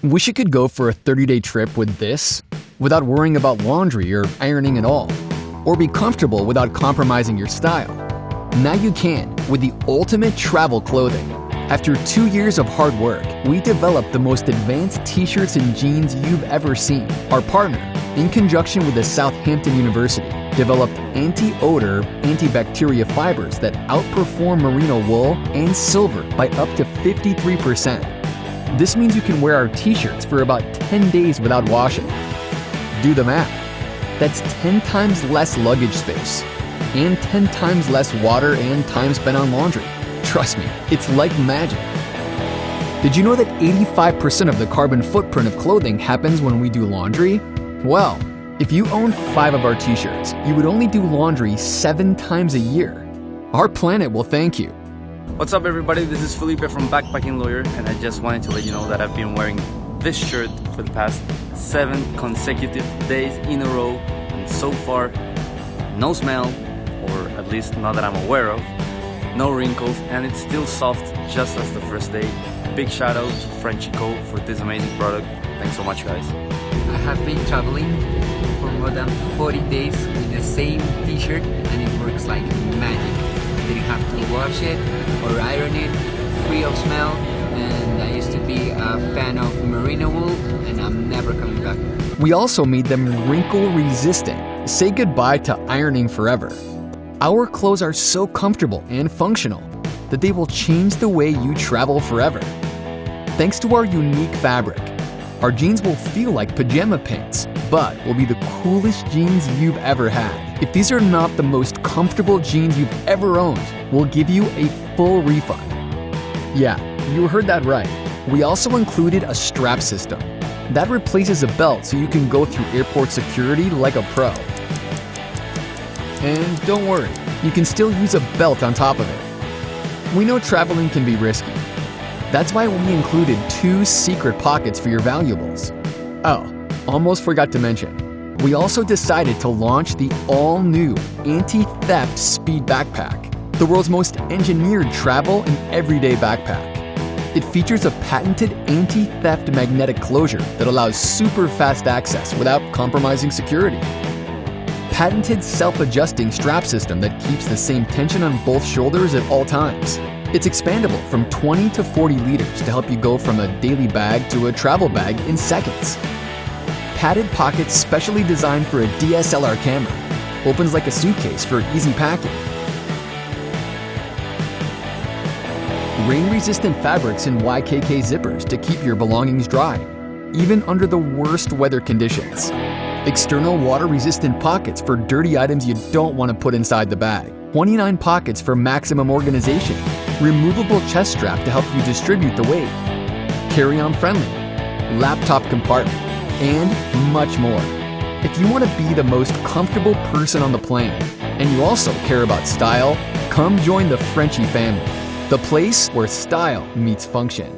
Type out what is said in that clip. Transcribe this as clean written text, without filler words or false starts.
Wish you could go for a 30-day trip with this without worrying about laundry or ironing at all, or be comfortable without compromising your style. Now you can with the ultimate travel clothing. After 2 years of hard work, we developed the most advanced t-shirts and jeans you've ever seen. Our partner, in conjunction with the Southampton University, developed anti-odor, antibacteria fibers that outperform merino wool and silver by up to 53%. This means you can wear our t-shirts for about 10 days without washing. Do the math. That's 10 times less luggage space and 10 times less water and time spent on laundry. Trust me, it's like magic. Did you know that 85% of the carbon footprint of clothing happens when we do laundry? Well, if you owned 5 of our t-shirts, you would only do laundry 7 times a year. Our planet will thank you. What's up everybody, this is Felipe from Backpacking Lawyer, and I just wanted to let you know that I've been wearing this shirt for the past 7 consecutive days in a row, and so far, no smell, or at least not that I'm aware of, no wrinkles, and it's still soft just as the first day. Big shout out to Frenchy Co for this amazing product. Thanks so much guys. I have been traveling for more than 40 days with the same t-shirt and it works like magic. Didn't have to wash it or iron it, free of smell, and I used to be a fan of merino wool and I'm never coming back. We also made them wrinkle resistant. Say goodbye to ironing forever. Our clothes are so comfortable and functional that they will change the way you travel forever. Thanks to our unique fabric, our jeans will feel like pajama pants, but will be the coolest jeans you've ever had. If these are not the most comfortable jeans you've ever owned, we'll give you a full refund. Yeah, you heard that right. We also included a strap system. That replaces a belt so you can go through airport security like a pro. And don't worry, you can still use a belt on top of it. We know traveling can be risky. That's why we included 2 secret pockets for your valuables. Oh, almost forgot to mention. We also decided to launch the all-new anti-theft speed backpack, the world's most engineered travel and everyday backpack. It features a patented anti-theft magnetic closure that allows super fast access without compromising security. Patented self-adjusting strap system that keeps the same tension on both shoulders at all times. It's expandable from 20 to 40 liters to help you go from a daily bag to a travel bag in seconds. Padded pockets specially designed for a DSLR camera. Opens like a suitcase for easy packing. Rain-resistant fabrics and YKK zippers to keep your belongings dry, even under the worst weather conditions. External water-resistant pockets for dirty items you don't want to put inside the bag. 29 pockets for maximum organization. Removable chest strap to help you distribute the weight. Carry-on friendly. Laptop compartment. And much more. If you want to be the most comfortable person on the plane, and you also care about style, come join the Frenchy family, the place where style meets function.